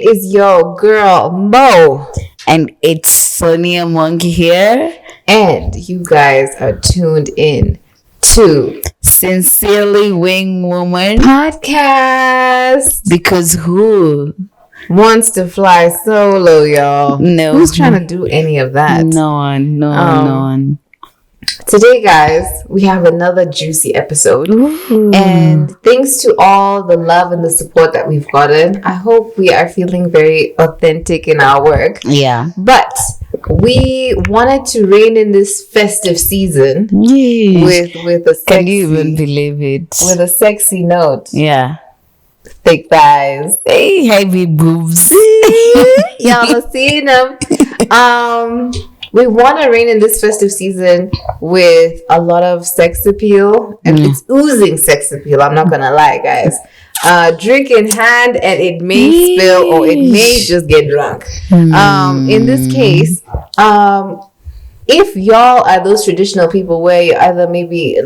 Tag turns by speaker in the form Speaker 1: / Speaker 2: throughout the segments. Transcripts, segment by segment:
Speaker 1: It is your girl, Mo.
Speaker 2: And it's Sonia Monkey here.
Speaker 1: And you guys are tuned in to
Speaker 2: Sincerely Wing Woman
Speaker 1: Podcast.
Speaker 2: Because who
Speaker 1: wants to fly solo, y'all?
Speaker 2: No.
Speaker 1: Who's trying to do any of that?
Speaker 2: No one.
Speaker 1: Today, guys, we have another juicy episode.
Speaker 2: Ooh.
Speaker 1: And thanks to all the love and the support that we've gotten, I hope we are feeling very authentic in our work.
Speaker 2: Yeah.
Speaker 1: But we wanted to rein in this festive season with a sexy...
Speaker 2: Can you even believe it?
Speaker 1: With a sexy note.
Speaker 2: Yeah.
Speaker 1: Thick thighs.
Speaker 2: Hey, heavy boobs.
Speaker 1: Y'all are seeing them. We want to rein in this festive season with a lot of sex appeal. And it's oozing sex appeal. I'm not going to lie, guys. Drink in hand and it may spill or it may just get drunk. In this case, if y'all are those traditional people where you either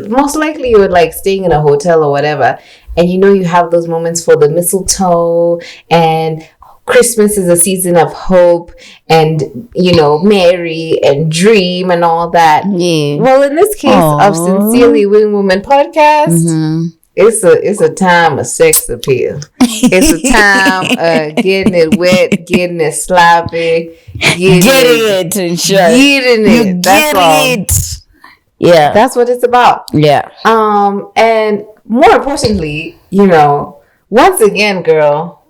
Speaker 1: most likely you're like staying in a hotel or whatever, and you know you have those moments for the mistletoe, and Christmas is a season of hope and, marry and dream and all that. Yeah. Well, in this case of Sincerely Wing Woman Podcast, it's a time of sex appeal. It's a time of getting it wet, getting it sloppy, getting it in short. Getting it. That's all. Yeah. That's what it's about.
Speaker 2: Yeah.
Speaker 1: And more importantly, once again, girl,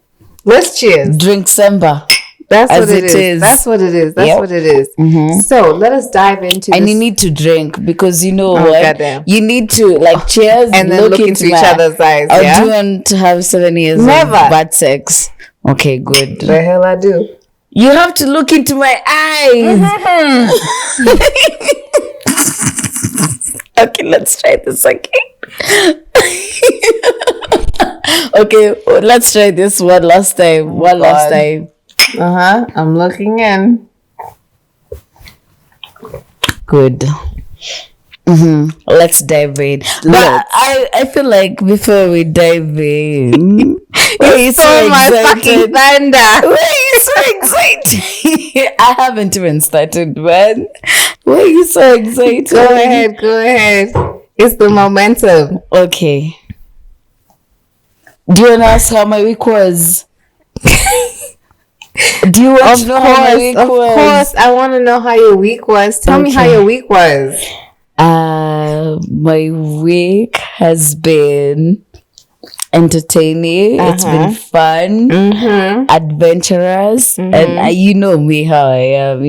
Speaker 1: let's cheers.
Speaker 2: Drink Semba.
Speaker 1: That's what it is. That's what it is. That's what it is. Mm-hmm. So let us dive into
Speaker 2: and this. You need to drink because what?
Speaker 1: Goddamn.
Speaker 2: You need to cheers
Speaker 1: and then look into each other's eyes.
Speaker 2: Do you want to have 7 years
Speaker 1: Never.
Speaker 2: of bad sex? Okay, good.
Speaker 1: The hell I do.
Speaker 2: You have to look into my eyes. Okay, let's try this again. Okay, let's try this one last time. Last time.
Speaker 1: I'm looking in.
Speaker 2: Good. Let's dive in. But I feel like before we dive in,
Speaker 1: we're so excited.
Speaker 2: Why are you so excited? I haven't even started, man. Why are you so excited?
Speaker 1: Go ahead. It's the momentum.
Speaker 2: Okay. Do you want to ask how my week was? Do you want to know how my week was?
Speaker 1: Of course, I want to know how your week was. Tell me how your week was.
Speaker 2: My week has been entertaining. It's been fun, adventurous, and you know me how I am.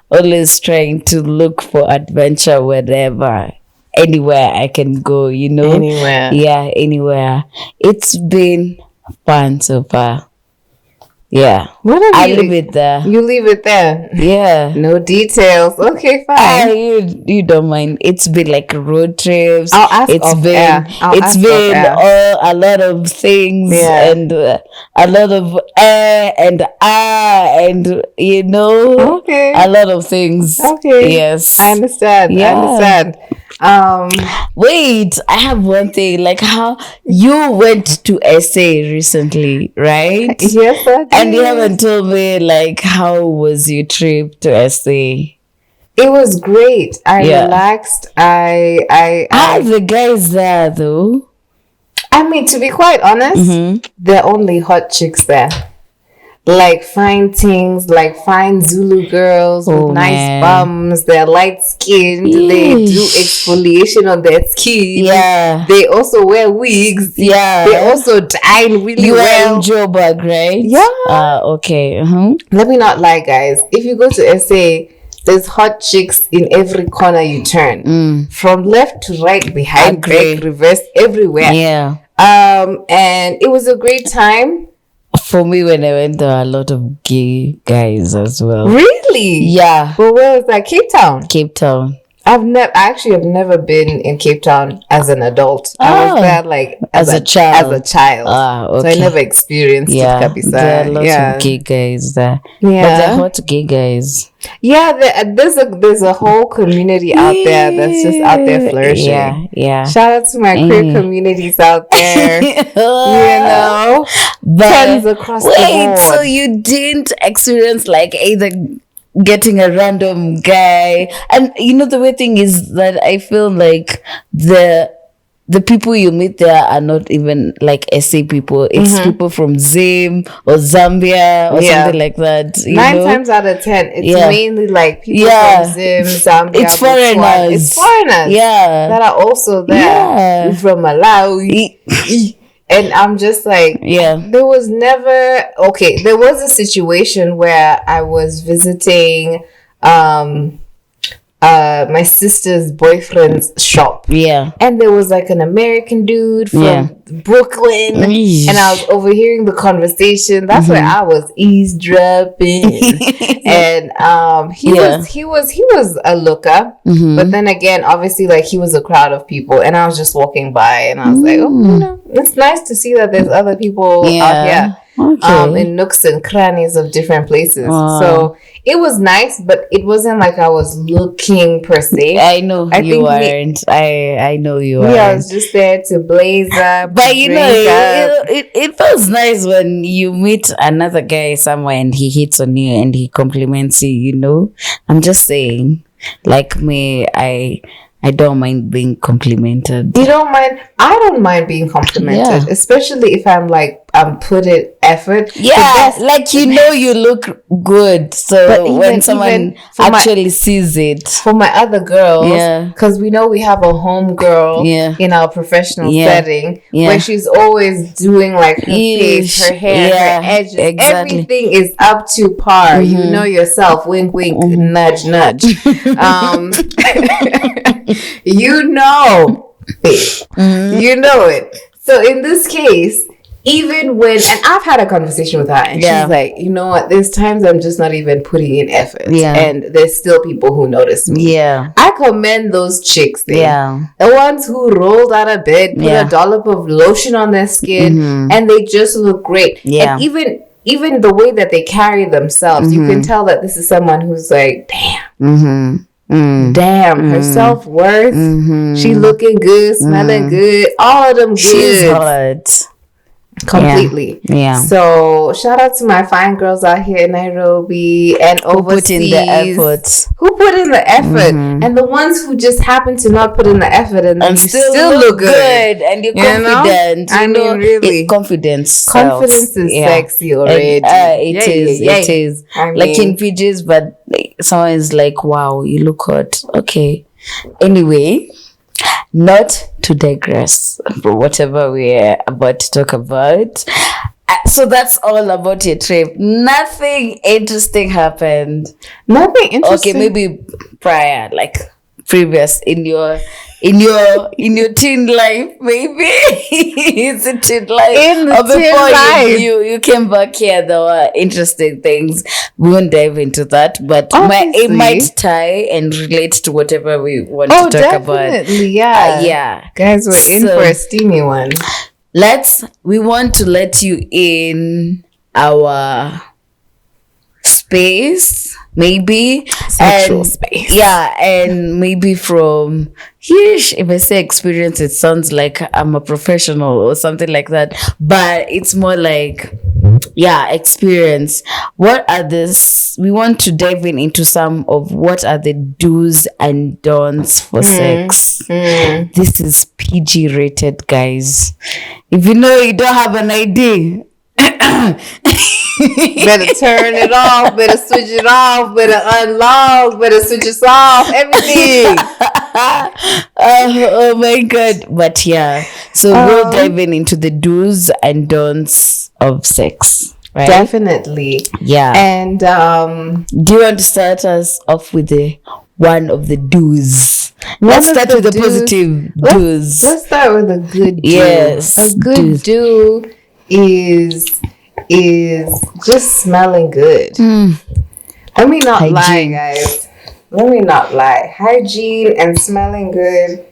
Speaker 2: Always trying to look for adventure wherever. Anywhere I can go,
Speaker 1: Anywhere.
Speaker 2: Yeah, anywhere. It's been fun so far. Yeah. I leave it there.
Speaker 1: You leave it there?
Speaker 2: Yeah.
Speaker 1: No details. Okay, fine.
Speaker 2: You don't mind. It's been like road trips.
Speaker 1: I'll ask
Speaker 2: It's been a lot of things and a lot of air and
Speaker 1: Okay.
Speaker 2: a lot of things.
Speaker 1: Okay.
Speaker 2: Yes.
Speaker 1: I understand.
Speaker 2: Yeah.
Speaker 1: I understand.
Speaker 2: Wait, I have one thing. Like how you went to SA recently, right?
Speaker 1: Yes, I did.
Speaker 2: And you haven't told me how was your trip to SA?
Speaker 1: It was great. I relaxed. I
Speaker 2: How the guys there though?
Speaker 1: I mean, to be quite honest, they're only hot chicks there. Like fine things, like fine Zulu girls with nice bums. They're light skinned. They do exfoliation on their skin.
Speaker 2: Yeah.
Speaker 1: They also wear wigs.
Speaker 2: Yeah.
Speaker 1: They also dine really well.
Speaker 2: You were in Joburg, right?
Speaker 1: Yeah.
Speaker 2: Okay.
Speaker 1: Let me not lie, guys. If you go to SA, there's hot chicks in every corner you turn. From left to right, behind, back, reverse, everywhere.
Speaker 2: Yeah.
Speaker 1: And it was a great time.
Speaker 2: For me, when I went, there were a lot of gay guys as well.
Speaker 1: Really?
Speaker 2: Yeah.
Speaker 1: But where was that? Cape Town?
Speaker 2: Cape Town.
Speaker 1: I've never been in Cape Town as an adult. I was there
Speaker 2: as a child.
Speaker 1: Okay. So I never experienced it, Kapisa.
Speaker 2: There are lots of gay guys there.
Speaker 1: Yeah.
Speaker 2: But they're hot gay guys.
Speaker 1: Yeah, there's a whole community out there that's just out there flourishing.
Speaker 2: Yeah.
Speaker 1: Shout out to my queer communities out there. Tens across the board.
Speaker 2: So you didn't experience like either getting a random guy, and you know the weird thing is that I feel like the people you meet there are not even like SA people. It's people from Zim or Zambia or something like that.
Speaker 1: Nine times out of 10, it's mainly like people from Zim, Zambia.
Speaker 2: It's foreigners.
Speaker 1: It's foreigners.
Speaker 2: Yeah.
Speaker 1: That are also there. Yeah. From Malawi. And I'm just like, there was a situation where I was visiting my sister's boyfriend's shop. Yeah. And there was like an American dude from Brooklyn. And I was overhearing the conversation. That's where I was eavesdropping. And he was a looker. But then again, obviously like he was a crowd of people, and I was just walking by and I was like, it's nice to see that there's other people out here. In nooks and crannies of different places. So it was nice, but it wasn't like I was looking per se.
Speaker 2: I know you weren't. I know you weren't.
Speaker 1: I was just there to blaze up.
Speaker 2: But you know, it feels nice when you meet another guy somewhere and he hits on you and he compliments you, you know. I'm just saying, like me, I don't mind being complimented.
Speaker 1: You don't mind? I don't mind being complimented, especially if I'm put in effort.
Speaker 2: Yeah, like you know you look good. So when someone actually sees it.
Speaker 1: For my other girls, because we know we have a home girl in our professional setting where she's always doing like her face, her hair, her edges. Exactly. Everything is up to par. You know yourself. Wink, wink, nudge, nudge. You know it. You know it. So in this case, even when, and I've had a conversation with her and she's like, you know what, there's times I'm just not even putting in effort. And there's still people who notice me. I commend those chicks there. The ones who rolled out of bed, put a dollop of lotion on their skin, and they just look great. And even the way that they carry themselves, you can tell that this is someone who's like, damn. Damn, her self-worth. She looking good, smelling good, all of them good.
Speaker 2: She's hot.
Speaker 1: Completely. So shout out to my fine girls out here in Nairobi and overseas. Who put in the effort? And the ones who just happen to not put in the effort and you still look good.
Speaker 2: And you're confident.
Speaker 1: I mean, really.
Speaker 2: Confidence.
Speaker 1: Confidence is sexy already.
Speaker 2: It is. I mean, like in PJs, but someone is like, wow, you look hot. Okay. Anyway, not to digress from whatever we're about to talk about. So that's all about your trip. Nothing interesting happened.
Speaker 1: Nothing interesting.
Speaker 2: Okay, maybe prior, like previous in your teen life, maybe. Is it teen life?
Speaker 1: In the teen life.
Speaker 2: You came back here, there were interesting things. We won't dive into that, but it might tie and relate to whatever we want to talk about.
Speaker 1: Yeah. Guys, we're in for a steamy one.
Speaker 2: We want to let you in our space, maybe
Speaker 1: sexual space,
Speaker 2: and maybe from if I say experience, it sounds like I'm a professional or something like that, but it's more like experience. What are this? We want to dive into some of what are the do's and don'ts for sex. This is PG rated, guys. If you know you don't have an ID,
Speaker 1: better turn it off, better switch it off, better unlock, better switch us off, everything.
Speaker 2: Oh my god. But so we'll dive into the do's and don'ts of sex, right?
Speaker 1: Definitely. And
Speaker 2: do you want to start us off with one of the do's? Let's start with the positive do's.
Speaker 1: Let's start with a good do.
Speaker 2: Yes,
Speaker 1: a good do is just smelling good. Let me not lie, guys. Let me not lie. Hygiene and smelling good.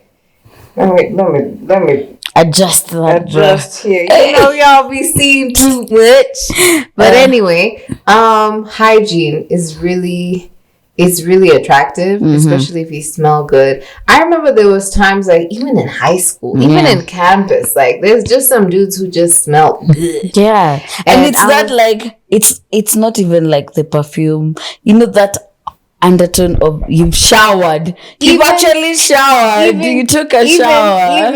Speaker 1: Let me
Speaker 2: adjust
Speaker 1: here. You know, y'all be seeing too much. But anyway, hygiene is really is really attractive, especially if you smell good. I remember there was times like even in high school, even in campus, like there's just some dudes who just smell good.
Speaker 2: Yeah. And it's not like it's not even like the perfume. You know that undertone of you've showered. You've actually showered. You took a shower.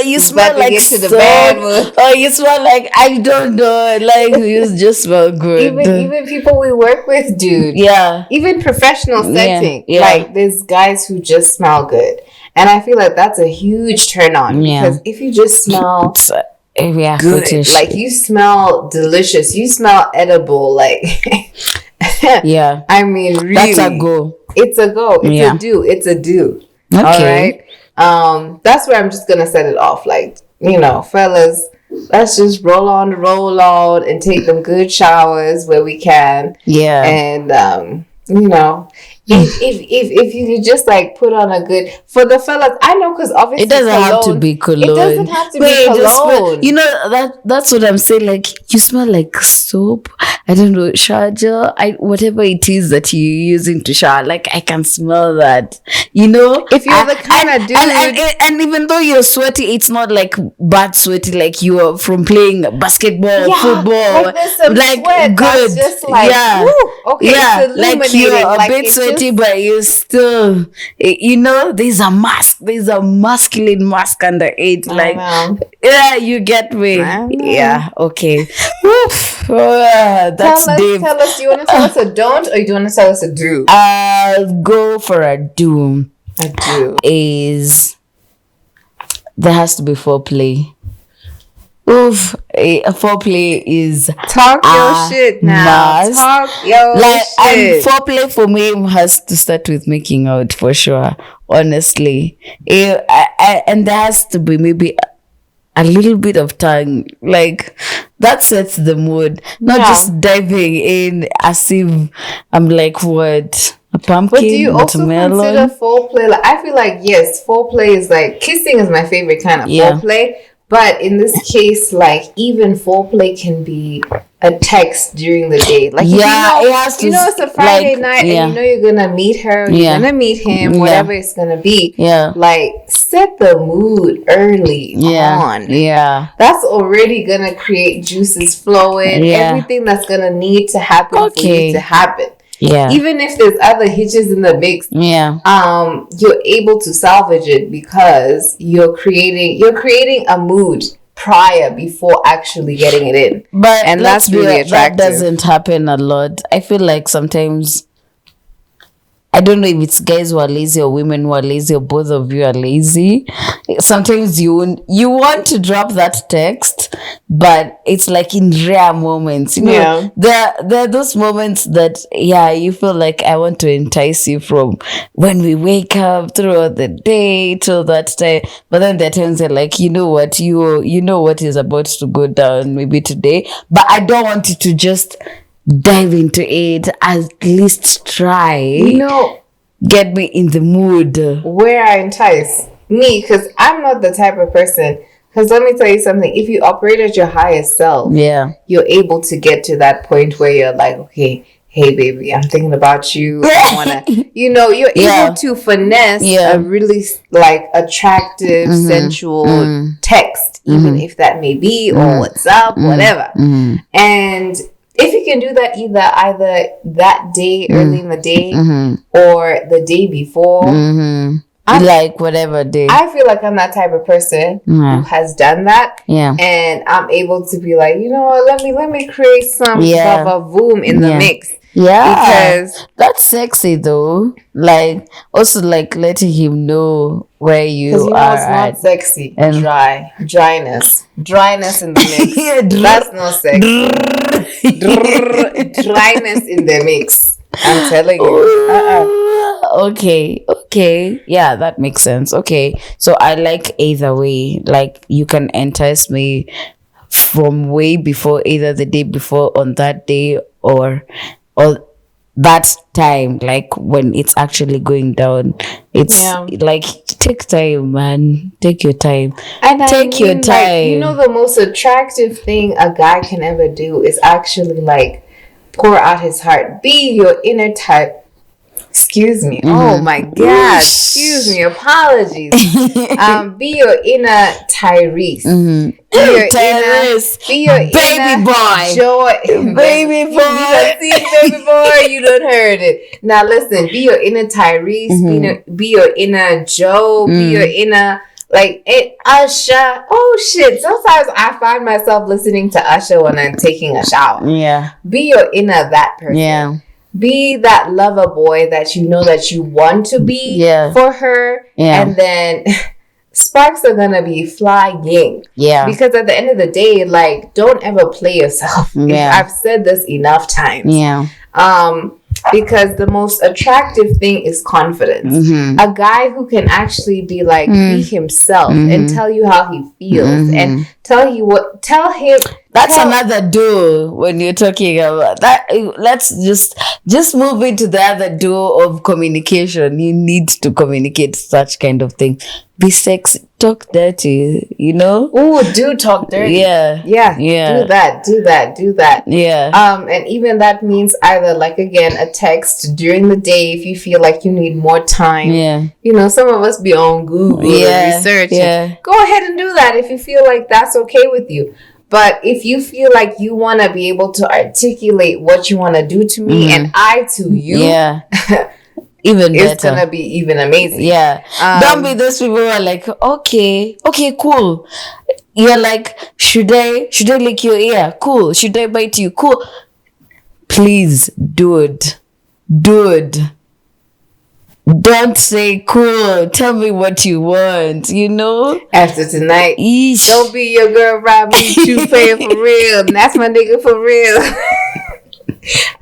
Speaker 2: You smell like soap. Or you smell like, I don't know, like you just smell good.
Speaker 1: Even people we work with, dude.
Speaker 2: Yeah.
Speaker 1: Even professional setting. Yeah. Like there's guys who just smell good. And I feel like that's a huge turn on. Because if you just smell good, like you smell delicious, you smell edible, like
Speaker 2: yeah,
Speaker 1: I mean, really,
Speaker 2: that's a go.
Speaker 1: It's a go. It's a do. Okay. All right. That's where I'm just gonna set it off. Like, fellas, let's just roll on, and take them good showers where we can.
Speaker 2: Yeah.
Speaker 1: And if you could just like put on a good for the fellas, I know, because obviously
Speaker 2: it doesn't have to be cologne.
Speaker 1: It doesn't have to be cologne.
Speaker 2: That's what I'm saying. Like you smell like soap. I don't know, shower gel. Whatever it is that you're using to shower, like I can smell that.
Speaker 1: If you're the kind of dude,
Speaker 2: and even though you're sweaty, it's not like bad sweaty, like you are from playing basketball, football,
Speaker 1: like there's some sweat
Speaker 2: good.
Speaker 1: That's just like, woo, okay, it's
Speaker 2: like you're a bit sweaty, but you still, there's a mask. There's a masculine mask under it. Like, yeah, you get me. Yeah, okay. That's deep.
Speaker 1: Tell us, do you want to tell us a don't, or do you want to tell us a do?
Speaker 2: I'll go for a do.
Speaker 1: A do
Speaker 2: is there has to be foreplay. A foreplay is
Speaker 1: talk your shit now.
Speaker 2: Must.
Speaker 1: Talk your shit.
Speaker 2: Foreplay for me has to start with making out for sure. Honestly, and there has to be maybe a little bit of tongue, like that sets the mood. Not just diving in as if I'm like what. A pumpkin,
Speaker 1: but do you also
Speaker 2: watermelon?
Speaker 1: Consider foreplay? Like, I feel like yes, foreplay is like kissing is my favorite kind of foreplay. But in this case, like even foreplay can be a text during the day. Like
Speaker 2: it has to.
Speaker 1: It's a Friday night, and you're gonna meet her, you're gonna meet him, whatever it's gonna be.
Speaker 2: Yeah.
Speaker 1: Like set the mood early on.
Speaker 2: Yeah.
Speaker 1: That's already gonna create juices flowing. Everything that's gonna need to happen for you to happen.
Speaker 2: Yeah.
Speaker 1: Even if there's other hitches in the mix, you're able to salvage it because you're creating a mood before actually getting it in.
Speaker 2: And that's really attractive. That doesn't happen a lot. I feel like sometimes, I don't know if it's guys who are lazy or women who are lazy or both of you are lazy. Sometimes you want to drop that text, but it's like in rare moments. There are those moments that you feel like I want to entice you from when we wake up throughout the day till that time. But then there are times that like, you know what is about to go down maybe today, but I don't want you to just dive into it. At least try. Get me in the mood.
Speaker 1: Where I entice me, because I'm not the type of person. Because let me tell you something. If you operate at your highest self, you're able to get to that point where you're like, okay, hey baby, I'm thinking about you. I wanna, you're able to finesse a really like attractive, sensual text, even if that may be or what's up, whatever. And if you can do that either that day, early in the day, or the day before,
Speaker 2: like whatever day.
Speaker 1: I feel like I'm that type of person who has done that, and I'm able to be like, you know what? Let me create some boom in the mix.
Speaker 2: Yeah, because that's sexy though. Like also like letting him know where you are.
Speaker 1: It's not sexy. And dryness in the mix. That's not sexy. Dryness in the mix. I'm telling
Speaker 2: you. Okay. Yeah, that makes sense. Okay, so I like either way. Like you can entice me from way before, either the day before, on that day, or that time, like when it's actually going down. It's like, take time, man. Take your time.
Speaker 1: And
Speaker 2: take your time.
Speaker 1: Like, the most attractive thing a guy can ever do is actually like pour out his heart. Be your inner type. excuse me. Oh my God. Excuse me. Apologies. Be your inner Tyrese. Be your
Speaker 2: Tyrese.
Speaker 1: Be your
Speaker 2: Baby
Speaker 1: inner
Speaker 2: boy.
Speaker 1: Joy.
Speaker 2: Baby boy.
Speaker 1: You don't see baby boy. You don't heard it. Now listen. Be your inner Tyrese. Be your inner Joe. Be your inner Usher. Oh shit. Sometimes I find myself listening to Usher when I'm taking a shower.
Speaker 2: Yeah.
Speaker 1: Be your inner that person.
Speaker 2: Yeah.
Speaker 1: Be that lover boy that you know that you want to be for her.
Speaker 2: Yeah.
Speaker 1: And then sparks are gonna be flying.
Speaker 2: Yeah.
Speaker 1: Because at the end of the day, like, don't ever play yourself.
Speaker 2: Yeah.
Speaker 1: I've said this enough times.
Speaker 2: Yeah.
Speaker 1: Because the most attractive thing is confidence. A guy who can actually be like be himself and tell you how he feels and tell him
Speaker 2: that's another do when you're talking about that. Let's just move into the other do of communication. You need to communicate such kind of thing. Be sexy, talk dirty, you know?
Speaker 1: Oh, do talk dirty.
Speaker 2: Yeah.
Speaker 1: Do that.
Speaker 2: Yeah.
Speaker 1: And even that means either, like, again, a text during the day if you feel like you need more time.
Speaker 2: Yeah.
Speaker 1: You know, some of us be on Google research.
Speaker 2: Yeah.
Speaker 1: Go ahead and do that if you feel like that's okay with you. But if you feel like you want to be able to articulate what you want to do to me and I to you,
Speaker 2: even better.
Speaker 1: It's gonna be even amazing.
Speaker 2: Yeah. Don't be those people who are like, okay, cool. You're like, should I lick your ear? Cool. Should I bite you? Cool. Please, dude. Don't say cool. Tell me what you want, you know?
Speaker 1: After tonight,
Speaker 2: Eesh.
Speaker 1: Don't be your girl, Rob me. You playing for real. And that's my nigga for real.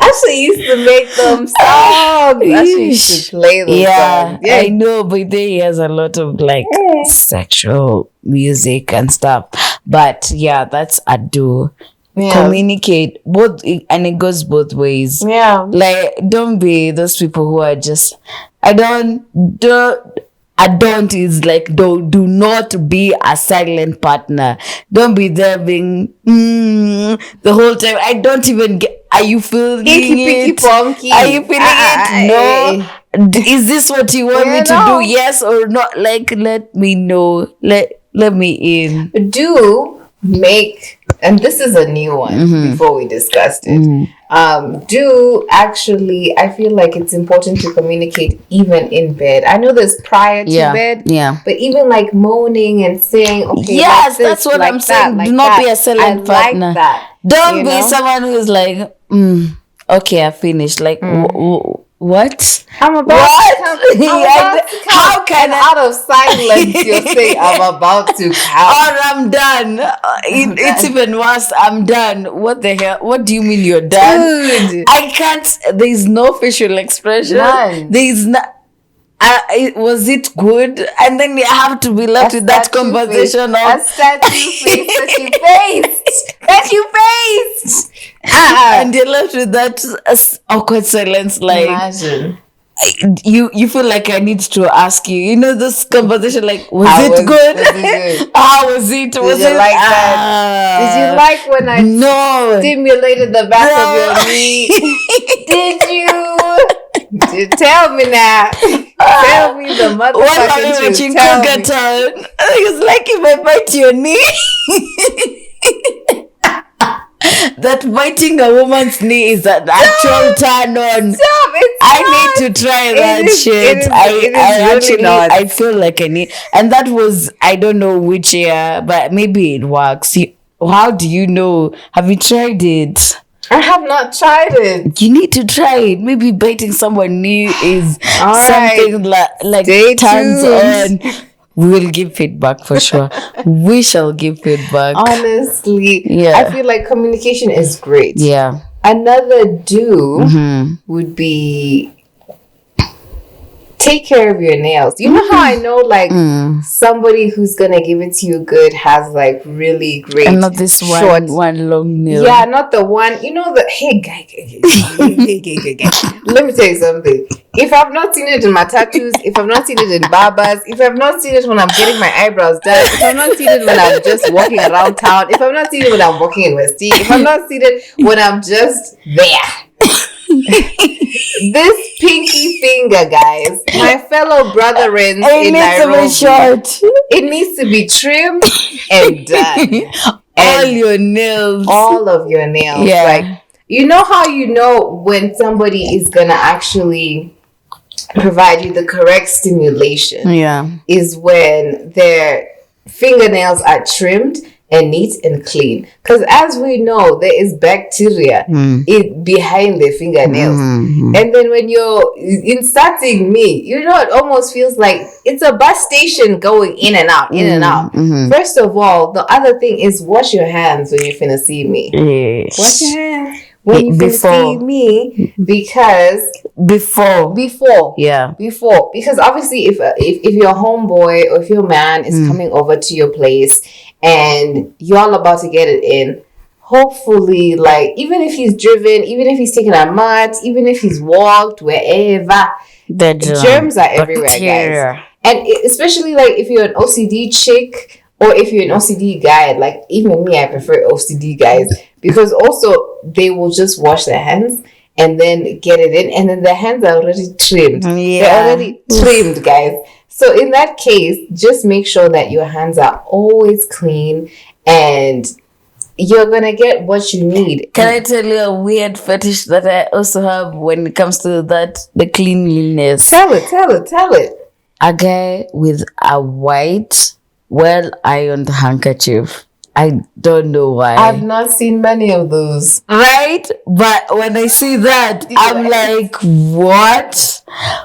Speaker 1: Actually used to make them songs. Actually used to play them songs.
Speaker 2: Yeah, I know, but then he has a lot of like sexual music and stuff. But yeah, that's a do. Yeah. Communicate both, and it goes both ways.
Speaker 1: Yeah,
Speaker 2: like, don't be those people who are just is like, do not be a silent partner. Don't be there being the whole time. I don't even get. Are you feeling it? Are you feeling it? No. Is this what you want me to do? Yes or not? Like, let me know. Let me in.
Speaker 1: Do make. And this is a new one before we discussed it. Do actually, I feel like it's important to communicate even in bed. I know there's prior to bed, but even like moaning and saying, okay,
Speaker 2: yes, that's what I'm saying. Do not be a silent partner.
Speaker 1: Like that.
Speaker 2: Don't be someone who's like, okay, I finished. Like, what?
Speaker 1: I'm about to count. How can out of silence you say I'm about to count?
Speaker 2: Or I'm done. It's even worse. I'm done. What the hell? What do you mean you're done?
Speaker 1: Dude.
Speaker 2: I can't. There's no facial expression.
Speaker 1: None.
Speaker 2: There's not. Was it good? And then you have to be left with that conversation
Speaker 1: of a statue face that you faced.
Speaker 2: And you're left with that awkward silence. Like,
Speaker 1: imagine.
Speaker 2: You feel like I need to ask you. You know, this conversation, like, was it good? How was it?
Speaker 1: Did you like that? Did you like when I stimulated the back of your knee? Did you? Tell me now. Tell me the motherfucking truth. Tell me.
Speaker 2: It's like if I bite your knee. That biting a woman's knee is an actual turn on. I need to try that shit. I feel like I need, and that was, I don't know which year, but maybe it works. How do you know? Have you tried it?
Speaker 1: I have not tried it.
Speaker 2: You need to try it. Maybe biting someone new is something like
Speaker 1: Stay
Speaker 2: turns
Speaker 1: tuned.
Speaker 2: on. We will give feedback for sure. We shall give feedback.
Speaker 1: Honestly, I feel like communication is great.
Speaker 2: Yeah.
Speaker 1: Another do would be take care of your nails. You know how I know, like, somebody who's gonna give it to you good has like really great,
Speaker 2: and not this
Speaker 1: short
Speaker 2: one long nail.
Speaker 1: Yeah, not the one. You know the guy. Let me tell you something. If I've not seen it in my tattoos, if I've not seen it in barbers, if I've not seen it when I'm getting my eyebrows done, if I've not seen it when I'm just walking around town, if I've not seen it when I'm walking in West Tea, if I've not seen it when I'm just there, This pinky finger, guys, my fellow brethren in Nairobi,
Speaker 2: short.
Speaker 1: it needs to be trimmed and done.
Speaker 2: All your nails.
Speaker 1: All of your nails.
Speaker 2: Yeah.
Speaker 1: Like, you know how you know when somebody is gonna actually provide you the correct stimulation?
Speaker 2: Yeah.
Speaker 1: Is when their fingernails are trimmed and neat and clean. Because as we know, there is bacteria behind the fingernails. And then when you're inserting me, you know, it almost feels like it's a bus station going in and out, in and out. First of all, the other thing is wash your hands when you're finna see me.
Speaker 2: Yes.
Speaker 1: Wash your hands when you finna see me, because before,
Speaker 2: yeah,
Speaker 1: because obviously if your homeboy or if your man is coming over to your place and y'all about to get it in, hopefully, like, even if he's driven, even if he's taken a mat, even if he's walked wherever,
Speaker 2: the
Speaker 1: germs are everywhere,
Speaker 2: bacteria.
Speaker 1: guys. And especially like if you're an OCD chick or if you're an OCD guy, like even me, I prefer OCD guys, because also they will just wash their hands and then get it in, and then their hands are already trimmed.
Speaker 2: Yeah.
Speaker 1: They're already trimmed, guys. So in that case, just make sure that your hands are always clean and you're gonna get what you need.
Speaker 2: Can I tell you a weird fetish that I also have when it comes to that, the cleanliness?
Speaker 1: Tell it.
Speaker 2: A guy with a white, well-ironed handkerchief. I don't know why.
Speaker 1: I've not seen many of those.
Speaker 2: Right? But when I see that, I'm like, what?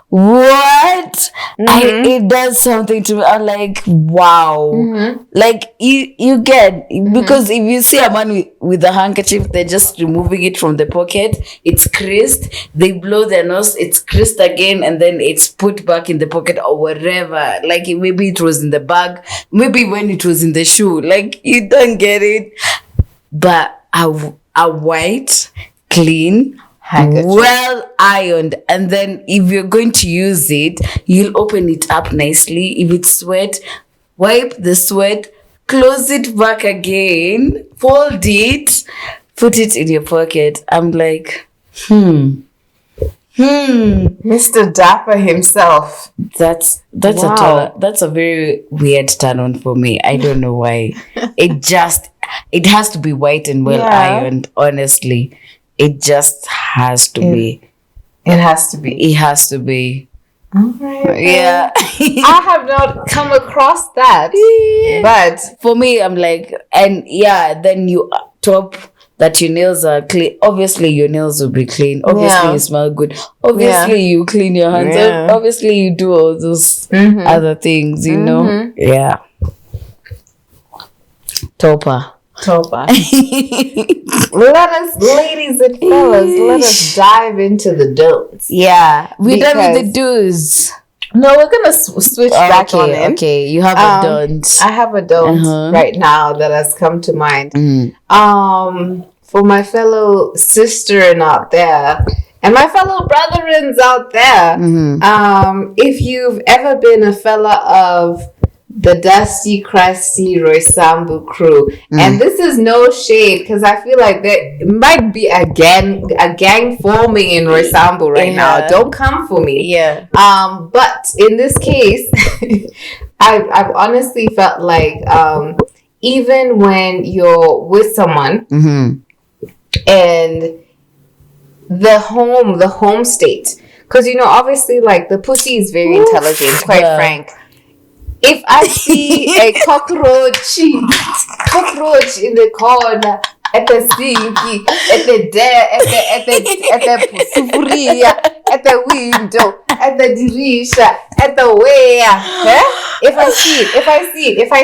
Speaker 2: What? It does something to me. I'm like, wow. Like, you get, because if you see a man with a handkerchief, they're just removing it from the pocket. It's creased. They blow their nose. It's creased again. And then it's put back in the pocket or wherever. Like, maybe it was in the bag. Maybe when it was in the shoe. Like, you don't get it. But a white, clean, well ironed, and then if you're going to use it, you'll open it up nicely. If it's sweat, wipe the sweat, close it back again, fold it, put it in your pocket. I'm like,
Speaker 1: Mr. Dapper himself.
Speaker 2: That's
Speaker 1: Wow.
Speaker 2: that's a very weird turn on for me. I don't know why. It has to be white and well ironed, honestly. It just has to be.
Speaker 1: It has to be.
Speaker 2: It has to be.
Speaker 1: All right.
Speaker 2: Yeah.
Speaker 1: I have not come across that. But
Speaker 2: For me, I'm like, and yeah, then you top that your nails are clean. Obviously, your nails will be clean. Obviously, you smell good. Obviously, you clean your hands.
Speaker 1: Yeah.
Speaker 2: Obviously, you do all those other things, you know? Yeah. Topper.
Speaker 1: Let us, ladies and fellas, let us dive into the don'ts.
Speaker 2: Yeah. We're done with the
Speaker 1: Because-
Speaker 2: do's.
Speaker 1: No, we're gonna switch back on it.
Speaker 2: Okay. You have a don't.
Speaker 1: I have a don't right now that has come to mind. For my fellow sister out there and my fellow brethrens out there, if you've ever been a fella of the Dusty, Crusty, Roysambu crew, and this is no shade because I feel like there might be a gang forming in Roysambu right now. Don't come for me.
Speaker 2: Yeah.
Speaker 1: But in this case, I've honestly felt like even when you're with someone and the home state, because you know obviously like the pussy is very intelligent, quite frank. If I see a cockroach in the corner, at the sinky, at the sufuria, at the window, at the dirisha, at the where, if I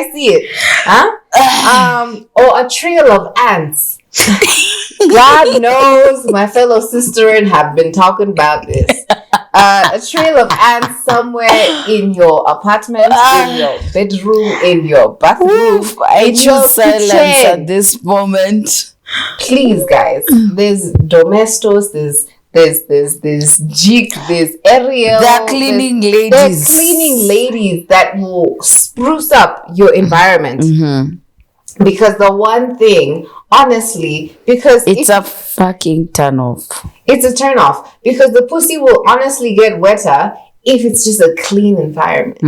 Speaker 1: see it, or a trail of ants. God knows my fellow sisterin have been talking about this. A trail of ants somewhere in your apartment, in your bedroom, in your bathroom.
Speaker 2: I
Speaker 1: in your
Speaker 2: choose silence
Speaker 1: kitchen.
Speaker 2: at this moment.
Speaker 1: Please, guys. There's domestos. There's Jig. There's Ariel.
Speaker 2: They're cleaning
Speaker 1: They're
Speaker 2: ladies.
Speaker 1: cleaning ladies that will spruce up your environment. Because the one thing, honestly, because
Speaker 2: It's a fucking turn off.
Speaker 1: it's a turn off. Because the pussy will honestly get wetter if it's just a clean environment.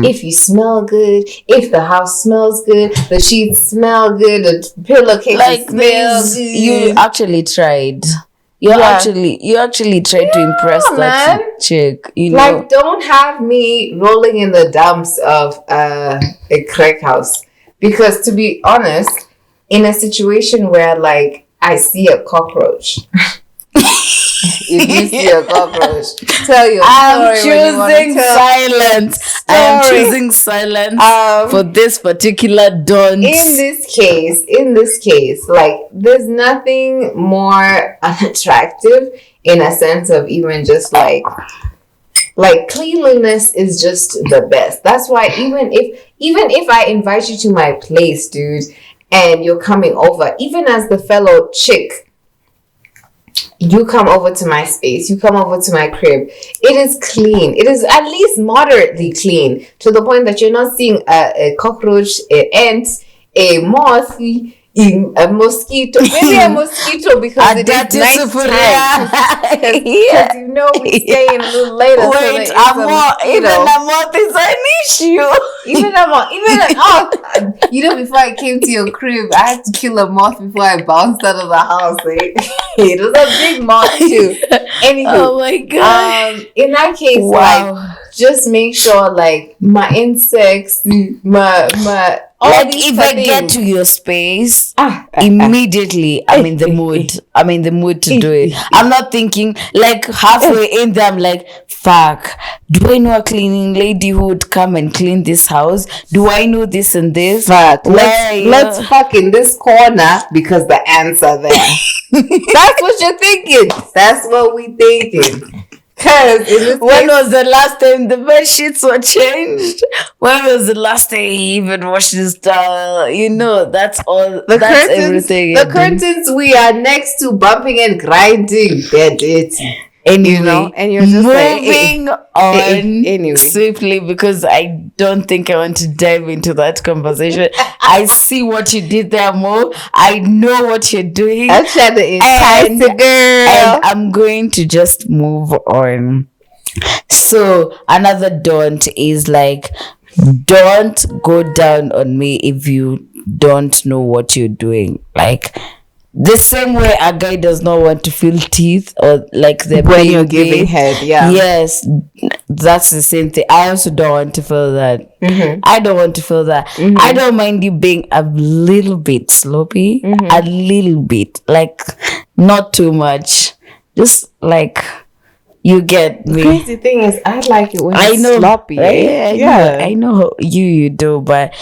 Speaker 1: If you smell good, if the house smells good, the sheets smell good, the pillowcase
Speaker 2: Like
Speaker 1: smells
Speaker 2: this,
Speaker 1: good.
Speaker 2: you actually tried. You actually tried to impress that
Speaker 1: man.
Speaker 2: chick. You know,
Speaker 1: Like, don't have me rolling in the dumps of a crack house. Because to be honest, in a situation where like I see a cockroach, if you see a cockroach, tell your
Speaker 2: I'm
Speaker 1: story when you wanna
Speaker 2: choosing
Speaker 1: tell.
Speaker 2: silence. I am
Speaker 1: Story.
Speaker 2: choosing silence for this particular don't.
Speaker 1: In this case, like there's nothing more unattractive in a sense of even just like cleanliness is just the best. That's why even if I invite you to my place, dude, and you're coming over, even as the fellow chick, you come over to my space, you come over to my crib, it is clean. It is at least moderately clean to the point that you're not seeing a cockroach, an ant, a moth, a mosquito. Maybe a mosquito because it is night time. Because you know we stay in a little later.
Speaker 2: Wait,
Speaker 1: so that
Speaker 2: even a moth is an issue.
Speaker 1: Even before I came to your crib, I had to kill a moth before I bounced out of the house. It was a big moth too. Anywho,
Speaker 2: Oh my god.
Speaker 1: in that case, like, just make sure like my insects, my all
Speaker 2: like
Speaker 1: these
Speaker 2: if I
Speaker 1: things.
Speaker 2: get to your space, immediately I'm in the mood. I'm in the mood to do it. I'm not thinking like halfway in there. I'm like, fuck. Do I know a cleaning lady who would come and clean this house? Do I know this and this?
Speaker 1: Fuck. Let's fuck in this corner because the ants are there. That's what you're thinking. That's what we thinking.
Speaker 2: When was the last time the bed sheets were changed? When was the last time he even washed his towel? You know, that's all. That's
Speaker 1: curtains,
Speaker 2: everything.
Speaker 1: The curtains we are next to bumping and grinding. They're dirty.
Speaker 2: Anyway,
Speaker 1: you know, and you're just
Speaker 2: moving on
Speaker 1: anyway.
Speaker 2: swiftly because I don't think I want to dive into that conversation. I see what you did there, Mo. I know what you're doing.
Speaker 1: I'm trying to entice the girl.
Speaker 2: And I'm going to just move on. So another don't is like, don't go down on me if you don't know what you're doing. Like, the same way a guy does not want to feel teeth or like the
Speaker 1: when you're giving head, yeah.
Speaker 2: Yes, that's the same thing. I also don't want to feel that. I don't want to feel that. I don't mind you being a little bit sloppy, a little bit, like not too much. Just like you get me.
Speaker 1: The crazy thing is, I like it when it's sloppy.
Speaker 2: Right? I know you do, but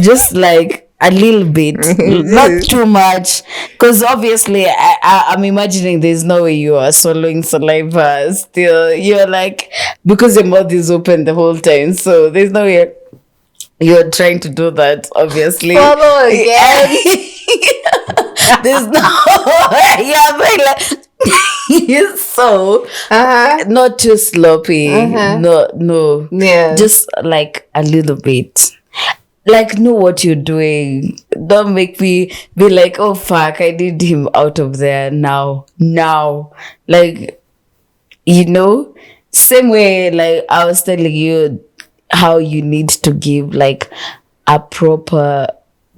Speaker 2: just like a little bit, not too much, because obviously I'm imagining there's no way you are swallowing saliva still. You're like, because your mouth is open the whole time, so there's no way you're trying to do that, obviously.
Speaker 1: Follow again.
Speaker 2: There's no like so not too sloppy. No,
Speaker 1: yeah,
Speaker 2: just like a little bit. Like, know what you're doing. Don't make me be like, oh fuck, I need him out of there now. Like, you know, same way like I was telling you how you need to give like a proper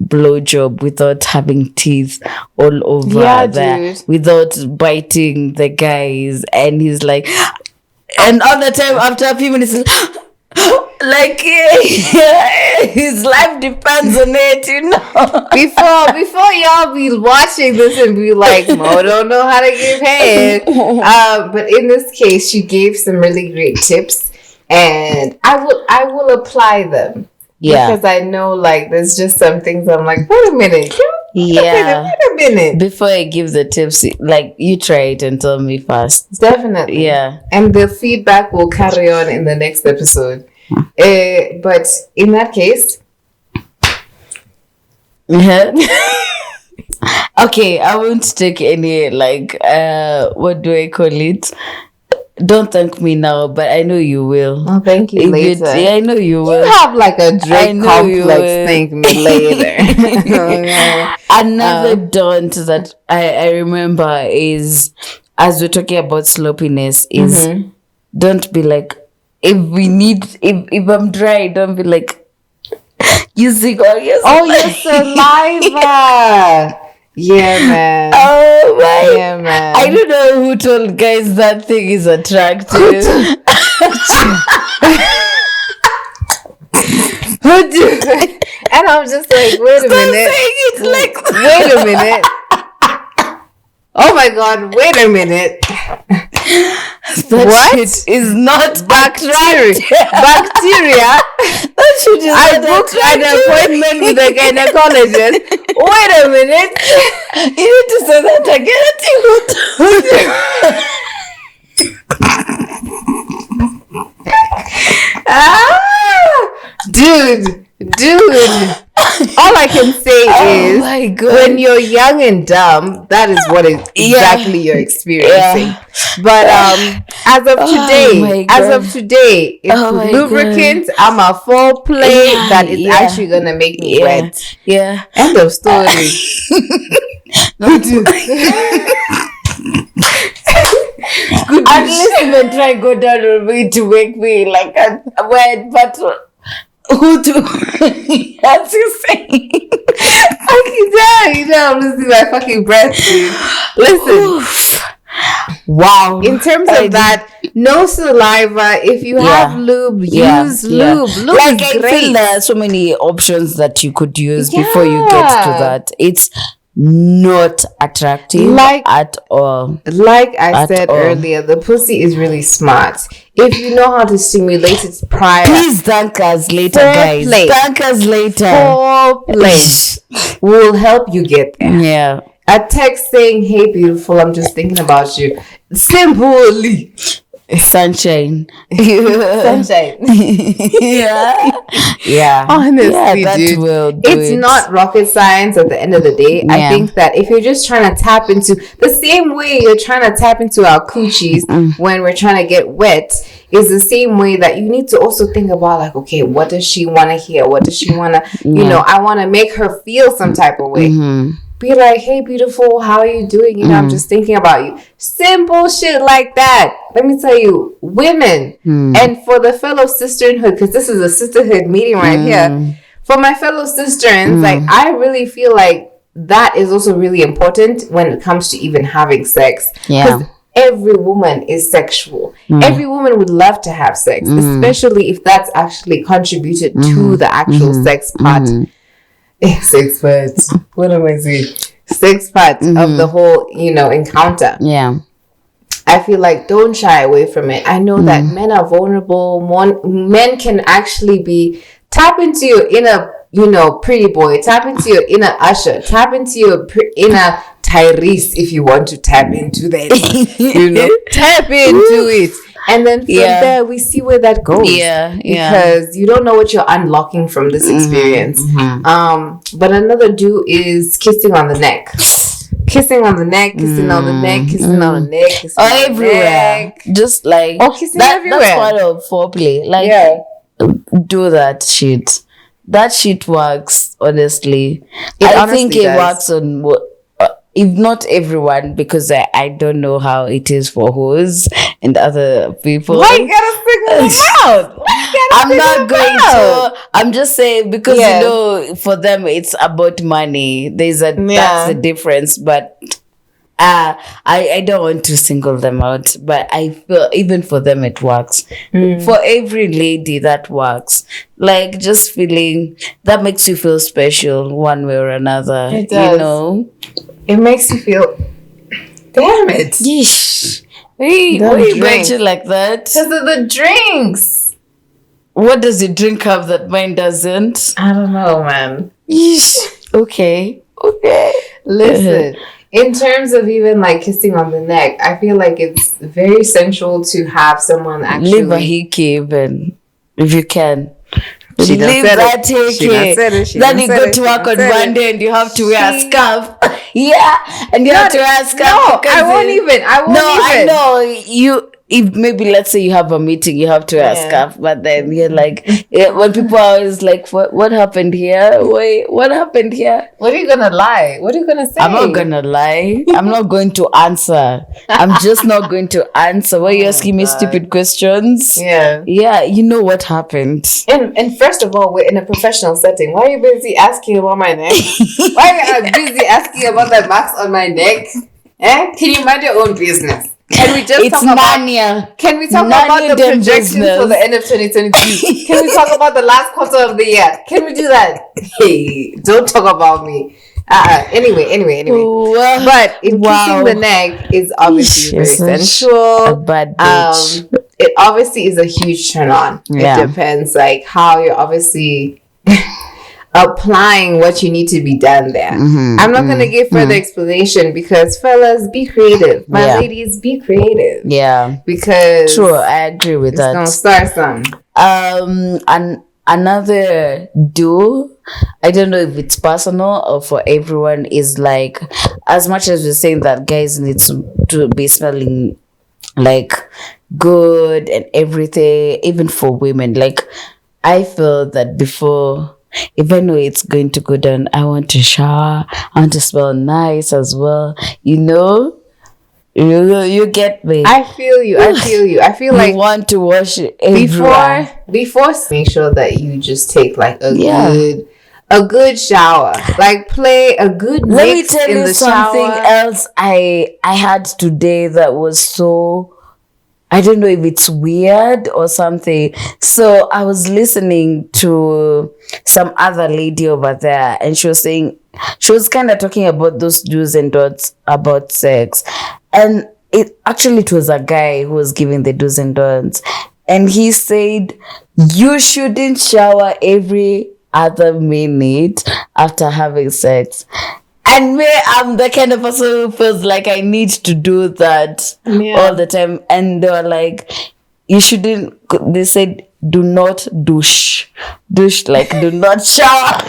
Speaker 2: blowjob without having teeth all over there,
Speaker 1: dude.
Speaker 2: without biting the guys, and he's like, and all the time after a few minutes like his life depends on it, you know.
Speaker 1: Before y'all be watching this and be like, Mo don't know how to give head. But in this case, she gave some really great tips, and I will apply them.
Speaker 2: Yeah,
Speaker 1: because I know like there's just some things I'm like, wait a minute. Wait a minute.
Speaker 2: Before I give the tips, like you try it and tell me first.
Speaker 1: Definitely.
Speaker 2: Yeah.
Speaker 1: And the feedback will carry on in the next episode. But in that case,
Speaker 2: okay, I won't take any like what do I call it? don't thank me now, but I know you will.
Speaker 1: Oh, thank you later.
Speaker 2: I know you will.
Speaker 1: You have like a
Speaker 2: I
Speaker 1: Drake
Speaker 2: know you
Speaker 1: complex.
Speaker 2: will.
Speaker 1: Thank me later. Okay.
Speaker 2: Another daunt that I remember is, as we're talking about sloppiness, is don't be like, if I'm dry, don't be like using all your
Speaker 1: saliva. Yeah, man.
Speaker 2: Oh my!
Speaker 1: Yeah, man.
Speaker 2: I don't know who told guys that thing is attractive.
Speaker 1: Who do? And I'm just like, wait a minute. Wait a minute. Oh my God! Wait a minute.
Speaker 2: That shit is not
Speaker 1: bacteria. Bacteria.
Speaker 2: That shit is
Speaker 1: I
Speaker 2: not
Speaker 1: booked an
Speaker 2: attractive.
Speaker 1: appointment with a gynecologist. Wait a minute.
Speaker 2: You need to say that
Speaker 1: again. Dude. All I can say is,
Speaker 2: my God,
Speaker 1: when you're young and dumb, that is what exactly you're experiencing.
Speaker 2: Yeah.
Speaker 1: But as of today, it's lubricant. I'm a full play that is actually gonna make me wet.
Speaker 2: Yeah.
Speaker 1: End of story.
Speaker 2: At least even try go down on me to make me like a wet, but who do? That's you saying.
Speaker 1: Fucking damn, I'm losing my fucking breath, dude. Listen.
Speaker 2: Wow.
Speaker 1: In terms of that, no saliva. If you have lube, use lube. Lube
Speaker 2: like,
Speaker 1: is
Speaker 2: I
Speaker 1: great.
Speaker 2: feel there are so many options that you could use before you get to that. It's not attractive at all.
Speaker 1: Like I said earlier, the pussy is really smart. If you know how to stimulate it prior.
Speaker 2: Please thank us later, guys. Thank us later.
Speaker 1: Foreplay will help you get there.
Speaker 2: Yeah.
Speaker 1: A text saying, "Hey beautiful, I'm just thinking about you." Simply.
Speaker 2: Sunshine.
Speaker 1: Sunshine.
Speaker 2: Yeah.
Speaker 1: Honestly,
Speaker 2: that
Speaker 1: dude,
Speaker 2: will do
Speaker 1: it's not rocket science at the end of the day. I think that if you're just trying to tap into the same way you're trying to tap into our coochies when we're trying to get wet, is the same way that you need to also think about, like, okay, what does she want to hear? What does she want to, I want to make her feel some type of way. Be like, "Hey beautiful, how are you doing? I'm just thinking about you." Simple shit like that. Let me tell you, women, and for the fellow sisterhood, because this is a sisterhood meeting right here, for my fellow sisterns, like, I really feel like that is also really important when it comes to even having sex. Because every woman is sexual. Every woman would love to have sex, especially if that's actually contributed to the actual sex part. 6 parts. What am I saying? 6 parts of the whole, encounter.
Speaker 2: Yeah.
Speaker 1: I feel like don't shy away from it. I know that men are vulnerable. Men can actually tap into your inner, pretty boy. Tap into your inner Usher. Tap into your inner Tyrese if you want to tap into that. Tap into it. And then from there, we see where that goes. Because you don't know what you're unlocking from this experience. But another do is kissing on the neck. Kissing on the neck, kissing on the neck, kissing on the neck, kissing on
Speaker 2: everywhere.
Speaker 1: The neck.
Speaker 2: Just like
Speaker 1: kissing everywhere.
Speaker 2: That's part of foreplay. Like, do that shit. That shit works, honestly. I think it works on if not everyone, because I don't know how it is for hoes and other people.
Speaker 1: Why you gotta single them out?
Speaker 2: I'm not going to. I'm just saying because for them it's about money. That's the difference. But I don't want to single them out. But I feel even for them it works. For every lady that works. Like just feeling that makes you feel special one way or another.
Speaker 1: It does. It makes you feel, damn it.
Speaker 2: Yeesh. Why you mention like that?
Speaker 1: Because of the drinks.
Speaker 2: What does your drink have that mine doesn't?
Speaker 1: I don't know, man.
Speaker 2: Yeesh. Okay.
Speaker 1: Listen, in terms of even like kissing on the neck, I feel like it's very central to have someone actually
Speaker 2: leave a hickey even if you can.
Speaker 1: She
Speaker 2: Leave that hickey. Then you go to work on Monday and you have to wear a scarf. And you have to wear a scarf.
Speaker 1: No, I won't even.
Speaker 2: I know if maybe let's say you have a meeting, you have to wear a scarf, but then you're like, when people are always like, what happened here? Wait, what happened here?
Speaker 1: What are you gonna lie? What are you gonna say?
Speaker 2: I'm not gonna lie. I'm not going to answer. I'm just not going to answer. Why are you asking me stupid questions?
Speaker 1: Yeah.
Speaker 2: Yeah, you know what happened.
Speaker 1: And first of all, we're in a professional setting. Why are you busy asking about my neck? Why are you busy asking about the marks on my neck? Can you mind your own business? Can we just talk about? Can we talk about the projections for the end of 2022? Can we talk about the last quarter of the year? Can we do that? Hey, don't talk about me. Anyway. But in kissing the neck is obviously very sensual.
Speaker 2: A bad bitch.
Speaker 1: It obviously is a huge turn on. Yeah. It depends, like how you're obviously applying what you need to be done there. I'm not going to give further explanation because fellas, be creative. My ladies, be creative.
Speaker 2: Yeah.
Speaker 1: Because
Speaker 2: true, I agree with that.
Speaker 1: It's going to start some.
Speaker 2: And another do, I don't know if it's personal or for everyone, is like, as much as we're saying that guys need to be smelling like good and everything, even for women, like I feel that before, if I know it's going to go down, I want to shower. I want to smell nice as well. You know, you get me.
Speaker 1: I feel you. I feel like
Speaker 2: you want to wash it
Speaker 1: before. Make sure that you just take like a good shower. Like play a good.
Speaker 2: Let me
Speaker 1: mix
Speaker 2: tell
Speaker 1: in
Speaker 2: you
Speaker 1: the
Speaker 2: something
Speaker 1: shower.
Speaker 2: else I had today that was so. I don't know if it's weird or something. So I was listening to some other lady over there and she was saying, she was kind of talking about those do's and don'ts about sex. And it was a guy who was giving the do's and don'ts. And he said, you shouldn't shower every other minute after having sex. And me, I'm the kind of person who feels like I need to do that all the time. And they were like, you shouldn't, they said, do not douche. Douche, like, do not shower.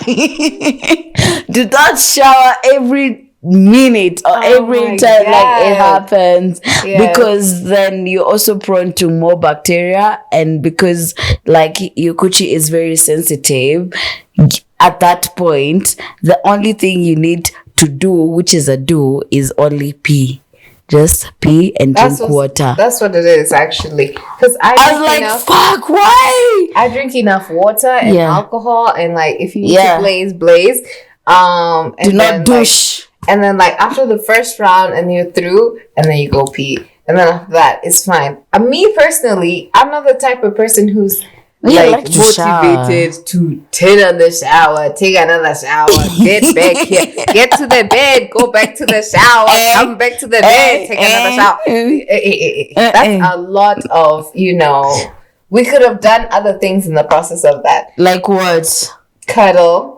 Speaker 2: Do not shower every minute or every time like it happens. Because then you're also prone to more bacteria. And because like your coochie is very sensitive, at that point, the only thing you need to do, which is a do, is only pee. Just pee and drink water.
Speaker 1: That's what it is, actually. Because I was like,
Speaker 2: fuck, why?
Speaker 1: I drink enough water and alcohol, and like if you need to blaze. And
Speaker 2: do not douche.
Speaker 1: Like, and then like after the first round, and you're through, and then you go pee, and then after that, it's fine. Me personally, I'm not the type of person who's like motivated to turn on the shower, take another shower, get back here, get to the bed, go back to the shower, come back to the bed, take another shower. That's a lot of, we could have done other things in the process of that.
Speaker 2: Like what?
Speaker 1: Cuddle.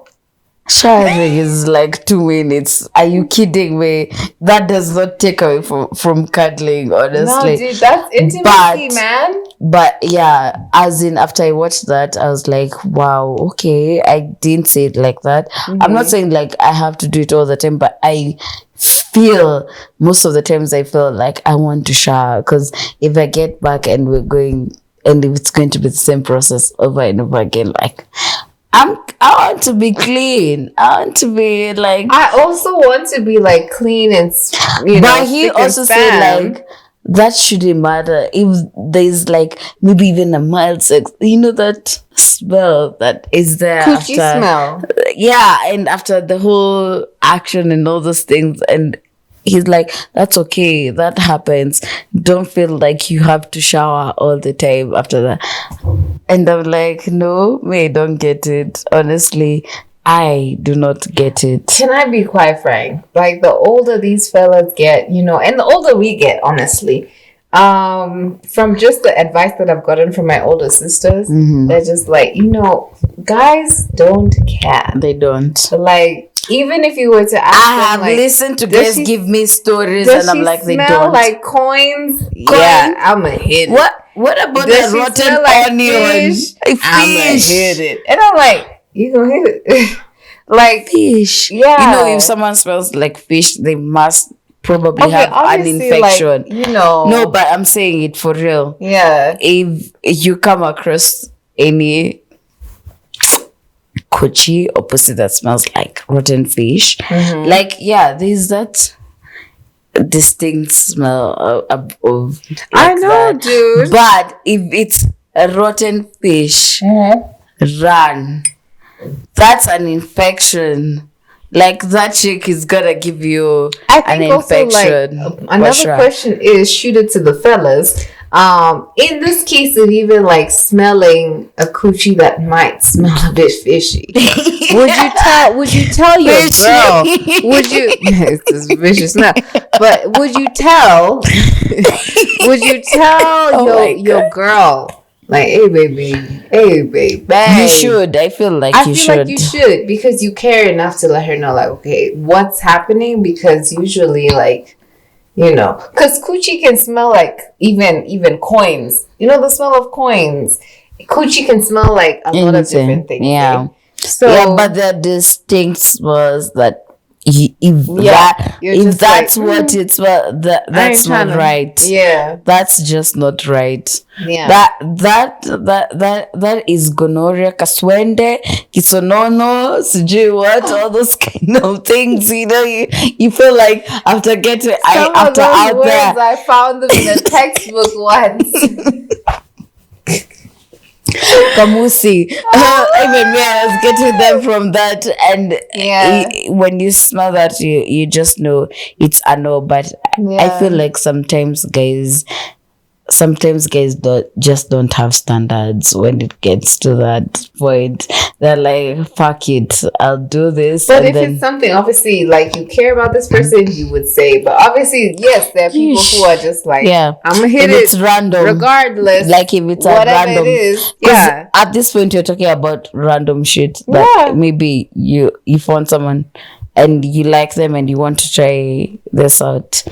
Speaker 2: Showering is like 2 minutes. Are you kidding me? That does not take away from cuddling, honestly.
Speaker 1: No, dude, that's intimacy, man.
Speaker 2: But yeah, as in after I watched that, I was like, wow, okay. I didn't say it like that. I'm not saying like I have to do it all the time, but I feel most of the times I feel like I want to shower, because if I get back and we're going, and if it's going to be the same process over and over again, like I want to be clean. I want to be like.
Speaker 1: I also want to be like clean and
Speaker 2: But he also said like that shouldn't matter if there's like maybe even a mild sex. That smell that is there.
Speaker 1: Coochie smell.
Speaker 2: Yeah, and after the whole action and all those things, and he's like, that's okay. That happens. Don't feel like you have to shower all the time after that. And I'm like, no, I don't get it. Honestly, I do not get it.
Speaker 1: Can I be quite frank? Like, the older these fellas get, and the older we get, honestly, from just the advice that I've gotten from my older sisters, they're just like, guys don't care.
Speaker 2: They don't.
Speaker 1: Like, even if you were to ask
Speaker 2: I have listened to guys give me stories, and I'm like, they don't.
Speaker 1: Like coins? Yeah, I'ma hit it.
Speaker 2: What about the rotten onion?
Speaker 1: I'ma hit it. And I'm like, you gonna hit it? Like
Speaker 2: fish.
Speaker 1: Yeah.
Speaker 2: If someone smells like fish, they must probably have an
Speaker 1: obviously,
Speaker 2: infection.
Speaker 1: like, you know.
Speaker 2: No, but I'm saying it for real.
Speaker 1: Yeah.
Speaker 2: If you come across any coochie or pussy that smells like rotten fish, like, yeah, there's that distinct smell of like
Speaker 1: I know,
Speaker 2: that.
Speaker 1: dude.
Speaker 2: But if it's a rotten fish, run. That's an infection. Like, that chick is gonna give you
Speaker 1: I
Speaker 2: an
Speaker 1: think also,
Speaker 2: infection.
Speaker 1: like, another question is, shoot it to the fellas. In this case of even like smelling a coochie that might smell a bit fishy, would you tell your girl? Would you it's this vicious smell. But would you tell your girl, like, hey baby,
Speaker 2: You should. I feel like you should.
Speaker 1: like you should, because you care enough to let her know, like, okay, what's happening? Because usually, like, you know, because coochie can smell like even coins. You know, the smell of coins. Coochie can smell like a lot of different things.
Speaker 2: Yeah.
Speaker 1: Eh? So
Speaker 2: yeah, but the distinct was that if that's
Speaker 1: like,
Speaker 2: what it's, well, that's not right.
Speaker 1: Yeah,
Speaker 2: that's just not right.
Speaker 1: Yeah,
Speaker 2: that is gonorrhea, kaswende, kisonono, sijui what, all those kind of things. You know, you feel like after getting after out
Speaker 1: words,
Speaker 2: there,
Speaker 1: I found them in a textbook once.
Speaker 2: Kamusi. Even me, I was getting them from that, and when you smell that, you just know it's a no. But I feel like sometimes guys don't have standards when it gets to that point. They're like, fuck it, I'll do this.
Speaker 1: But if it's something, obviously, like, you care about this person, you would say. But obviously, yes, there are people who are just like, I'm gonna hit
Speaker 2: if it's random,
Speaker 1: regardless.
Speaker 2: Like, if it's
Speaker 1: whatever
Speaker 2: random,
Speaker 1: it is,
Speaker 2: at this point you're talking about random shit that maybe you found someone and you like them and you want to try this out.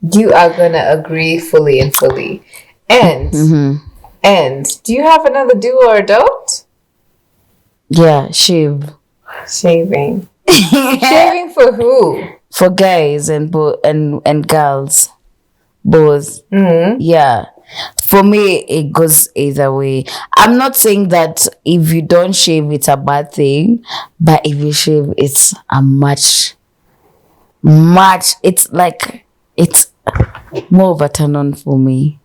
Speaker 1: You are gonna agree fully and fully. And and do you have another do or don't?
Speaker 2: Yeah, shaving.
Speaker 1: Shaving for who?
Speaker 2: For guys and girls, both. Yeah, for me it goes either way. I'm not saying that if you don't shave it's a bad thing, but if you shave it's a much, it's like, it's more of a turn on for me.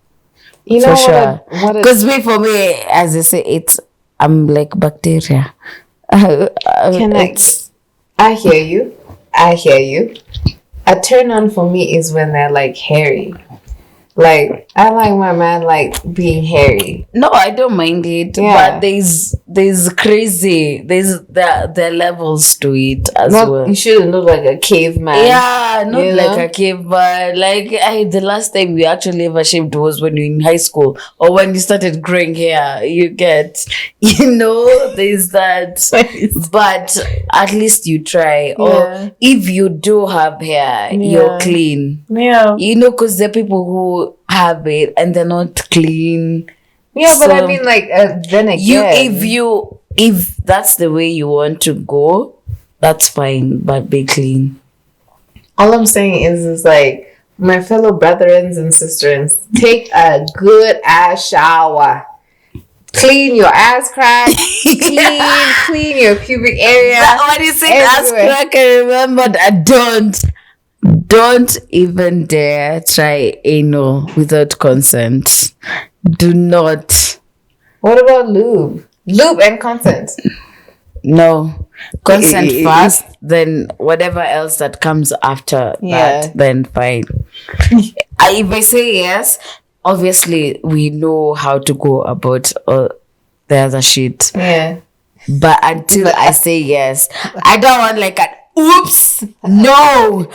Speaker 2: You know, for sure. Because for me, as I say, I'm like bacteria.
Speaker 1: I hear you. A turn on for me is when they're like hairy. Like, I like my man like being hairy.
Speaker 2: No, I don't mind it. But there's crazy. There are levels to it as well.
Speaker 1: You shouldn't look like a caveman.
Speaker 2: Yeah, not like a caveman. Like, the last time we actually ever shaved was when you were in high school or when you started growing hair. You get, there's that. But at least you try. Or if you do have hair, you're clean.
Speaker 1: Yeah.
Speaker 2: Because there are people who have it and they're not clean.
Speaker 1: Yeah, but I mean, like, then again,
Speaker 2: if that's the way you want to go, that's fine, but be clean.
Speaker 1: All I'm saying is like, my fellow brethren and sisters, take a good ass shower. Clean your ass crack. Clean your pubic area.
Speaker 2: When you say ass crack, I remember that don't even dare try anal without consent. Do not.
Speaker 1: What about lube? Lube and consent.
Speaker 2: No. Consent first, then whatever else that comes after that, then fine. If I say yes, obviously we know how to go about the other shit.
Speaker 1: Yeah.
Speaker 2: But until I say yes, I don't want like an oops. No,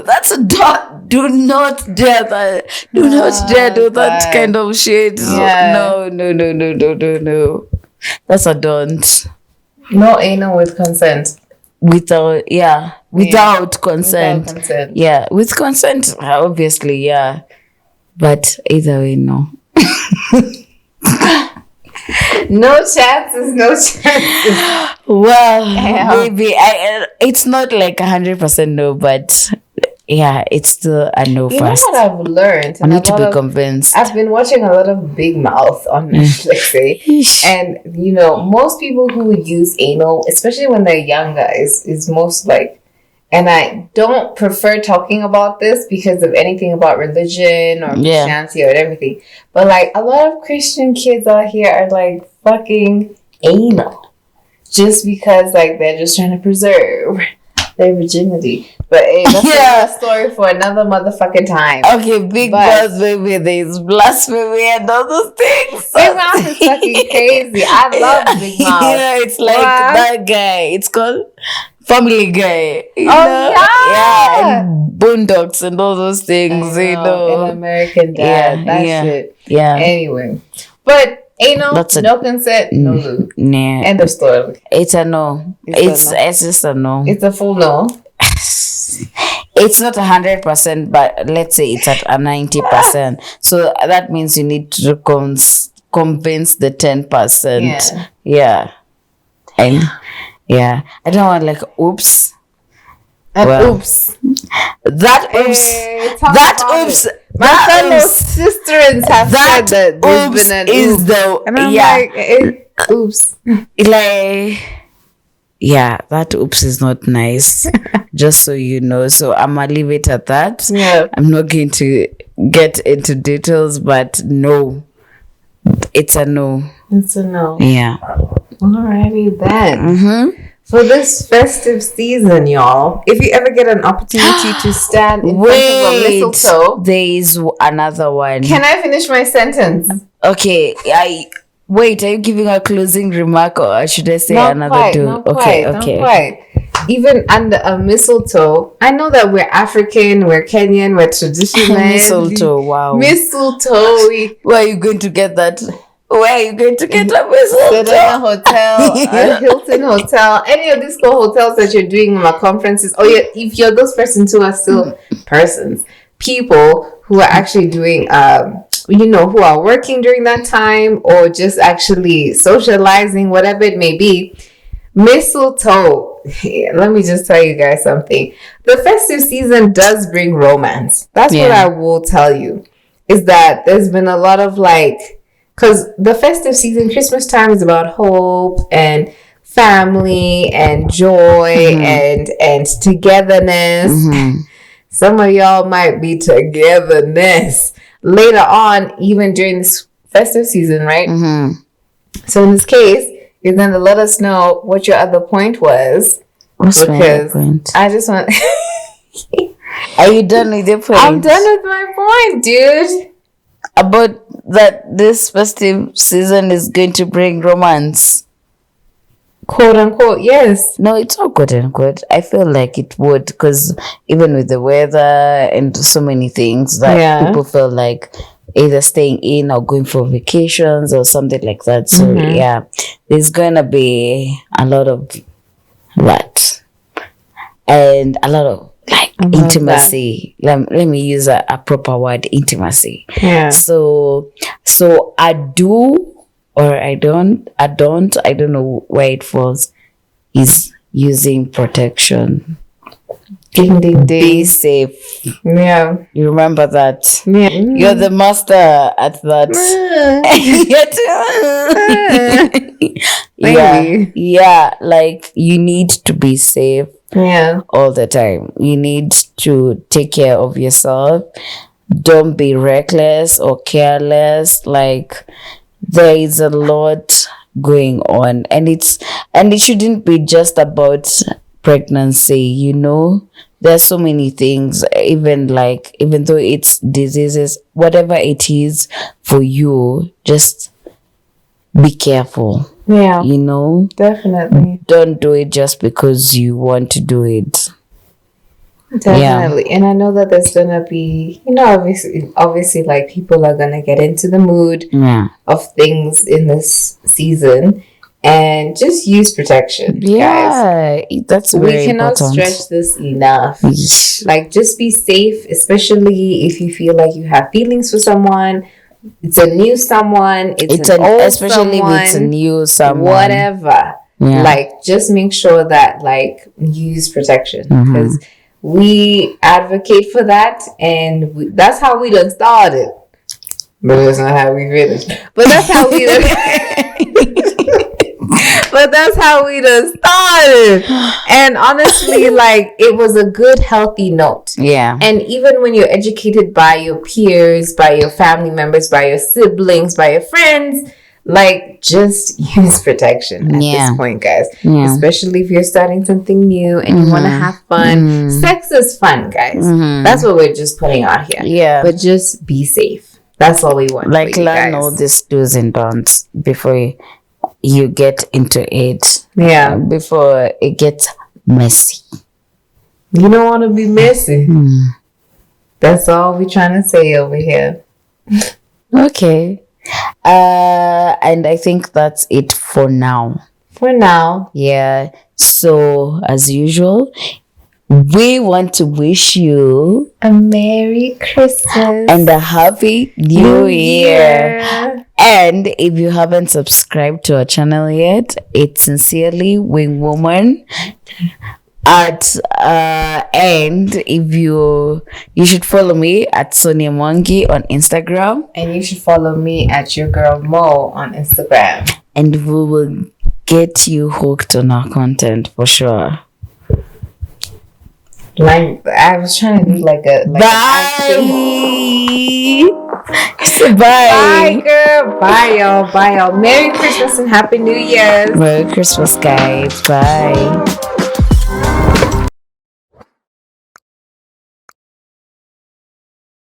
Speaker 2: that's a dot. Do not dare that. Do not dare do that kind of shit. Yeah. No. That's a don't.
Speaker 1: No anal with consent.
Speaker 2: Without consent. Yeah, with consent, obviously, yeah. But either way, no.
Speaker 1: No chances, no chances.
Speaker 2: Well,
Speaker 1: Yeah.
Speaker 2: maybe it's not like 100% no, but yeah, it's still a no
Speaker 1: You know
Speaker 2: first.
Speaker 1: what I've learned?
Speaker 2: I
Speaker 1: And a
Speaker 2: need to
Speaker 1: lot
Speaker 2: be
Speaker 1: of
Speaker 2: convinced.
Speaker 1: I've been watching a lot of Big Mouth on Netflix,
Speaker 2: Yeesh.
Speaker 1: and most people who use anal, especially when they're younger, is most like. And I don't prefer talking about this because of anything about religion or
Speaker 2: Yeah.
Speaker 1: Christianity or everything. But like a lot of Christian kids out here are like fucking anal, just because like they're just trying to preserve their virginity. But hey, that's another story for another motherfucking time.
Speaker 2: Okay, Big
Speaker 1: But-
Speaker 2: Boss Baby, there's blasphemy and all those things.
Speaker 1: Big Mouth is fucking crazy. I love Big Mouth.
Speaker 2: Yeah, it's like
Speaker 1: What?
Speaker 2: that guy. It's called Family Guy. You
Speaker 1: Oh,
Speaker 2: know?
Speaker 1: yeah.
Speaker 2: and Boondocks and all those things. You know.
Speaker 1: An American Dad.
Speaker 2: Yeah,
Speaker 1: That
Speaker 2: yeah.
Speaker 1: shit.
Speaker 2: Yeah.
Speaker 1: Anyway, but anal,
Speaker 2: That's a-
Speaker 1: no consent, no lube.
Speaker 2: Nah.
Speaker 1: End of story.
Speaker 2: It's a no.
Speaker 1: It's a no.
Speaker 2: It's just a no.
Speaker 1: It's a full no.
Speaker 2: It's not 100%, but let's say it's at a 90%. So that means you need to convince the 10%.
Speaker 1: Yeah.
Speaker 2: Yeah. And yeah, I don't want like oops.
Speaker 1: And
Speaker 2: Well,
Speaker 1: oops.
Speaker 2: That oops.
Speaker 1: Hey, talk
Speaker 2: That
Speaker 1: about
Speaker 2: oops.
Speaker 1: it. My
Speaker 2: That
Speaker 1: fellow
Speaker 2: oops.
Speaker 1: sisterins have
Speaker 2: That
Speaker 1: said that there's
Speaker 2: oops
Speaker 1: been an
Speaker 2: is
Speaker 1: oops.
Speaker 2: the
Speaker 1: And I'm
Speaker 2: yeah.
Speaker 1: like, oops.
Speaker 2: Like yeah, that oops is not nice. Just so you know. So I'm gonna leave it at that.
Speaker 1: Yeah.
Speaker 2: I'm not going to get into details, but no. It's a no.
Speaker 1: It's a no.
Speaker 2: Yeah.
Speaker 1: Alrighty then.
Speaker 2: Mm-hmm.
Speaker 1: For this festive season, y'all, if you ever get an opportunity to stand in front of a mistletoe,
Speaker 2: there is another one.
Speaker 1: can I finish my sentence?
Speaker 2: Okay, wait. Are you giving a closing remark, or should I say
Speaker 1: Not
Speaker 2: another
Speaker 1: quite,
Speaker 2: do?
Speaker 1: not
Speaker 2: Okay,
Speaker 1: quite,
Speaker 2: okay.
Speaker 1: not quite. Even under a mistletoe, I know that we're African, we're Kenyan, we're traditional.
Speaker 2: Mistletoe. Wow.
Speaker 1: Mistletoe. We
Speaker 2: Where are you going to get that? Where are you going to get a
Speaker 1: Sedona
Speaker 2: mistletoe?
Speaker 1: Hotel, a Hilton Hotel, any of these cool hotels that you're doing conferences. Oh yeah, if you're those persons who are still people who are actually doing who are working during that time or just actually socializing, whatever it may be. Mistletoe. Let me just tell you guys something. The festive season does bring romance. That's what
Speaker 2: Yeah.
Speaker 1: I will tell you. Is that there's been a lot of because the festive season, Christmas time is about hope and family and joy and togetherness.
Speaker 2: Mm-hmm.
Speaker 1: Some of y'all might be togetherness later on, even during this festive season, right?
Speaker 2: Mm-hmm.
Speaker 1: So in this case, you're going to let us know what your other point was.
Speaker 2: What's my other
Speaker 1: Because
Speaker 2: point?
Speaker 1: I just want...
Speaker 2: Are you done with your point?
Speaker 1: I'm done with my point, dude.
Speaker 2: About that this festive season is going to bring romance.
Speaker 1: Quote unquote, yes.
Speaker 2: No, it's not quote unquote. I feel like it would, because even with the weather and so many things that
Speaker 1: Yeah.
Speaker 2: people feel like either staying in or going for vacations or something like that. So yeah, there's gonna be a lot of that and a lot of intimacy. Let me use a proper word, intimacy.
Speaker 1: Yeah.
Speaker 2: So I do or I don't know where it falls, is using protection.
Speaker 1: Ding, ding,
Speaker 2: Be
Speaker 1: ding.
Speaker 2: safe.
Speaker 1: Yeah.
Speaker 2: You remember that.
Speaker 1: Yeah.
Speaker 2: You're the master at that. yeah.
Speaker 1: Maybe.
Speaker 2: Yeah, like you need to be safe
Speaker 1: Yeah.
Speaker 2: all the time. You need to take care of yourself. Don't be reckless or careless. Like there is a lot going on, and it shouldn't be just about pregnancy. There's so many things, even though it's diseases, whatever it is for you, just be careful.
Speaker 1: Yeah. Definitely.
Speaker 2: Don't do it just because you want to do it.
Speaker 1: Definitely. And I know that there's gonna be, obviously like people are gonna get into the mood
Speaker 2: Yeah.
Speaker 1: of things in this season and just use protection. Guys.
Speaker 2: Yeah, that's very
Speaker 1: We cannot
Speaker 2: important.
Speaker 1: stretch this enough.
Speaker 2: Yeesh.
Speaker 1: Like just be safe, especially if you feel like you have feelings for someone. it's a new someone, it's an old
Speaker 2: especially
Speaker 1: someone,
Speaker 2: if it's a new someone.
Speaker 1: whatever.
Speaker 2: Yeah.
Speaker 1: Like, just make sure that like you use protection, because we advocate for that, and that's how we done started. But that's not how we finished. But that's how we done. But that's how we done started. And honestly, like, it was a good, healthy note.
Speaker 2: Yeah.
Speaker 1: And even when you're educated by your peers, by your family members, by your siblings, by your friends, like, just use protection at this point, guys.
Speaker 2: Yeah.
Speaker 1: Especially if you're starting something new and you want to have fun. Sex is fun, guys. That's what we're just putting out here.
Speaker 2: Yeah.
Speaker 1: But just be safe. That's all we want.
Speaker 2: Like, learn
Speaker 1: guys.
Speaker 2: all these do's and don'ts before you get into it.
Speaker 1: Yeah.
Speaker 2: Before it gets messy.
Speaker 1: You don't want to be messy. That's all we're trying to say over here.
Speaker 2: Okay. And I think that's it for now.
Speaker 1: For now.
Speaker 2: Yeah. So, as usual, we want to wish you
Speaker 1: a Merry Christmas
Speaker 2: and a Happy New Year. And if you haven't subscribed to our channel yet, it's Sincerely Wing Woman. And if you should follow me at Sonia Mwangi on Instagram,
Speaker 1: and you should follow me at Your Girl Mo on Instagram,
Speaker 2: and we will get you hooked on our content for sure.
Speaker 1: Like, I was trying to do like
Speaker 2: bye.
Speaker 1: Bye. Bye, girl. Bye, y'all. Bye, y'all. Merry Christmas and Happy New Year.
Speaker 2: Merry Christmas, guys. Bye.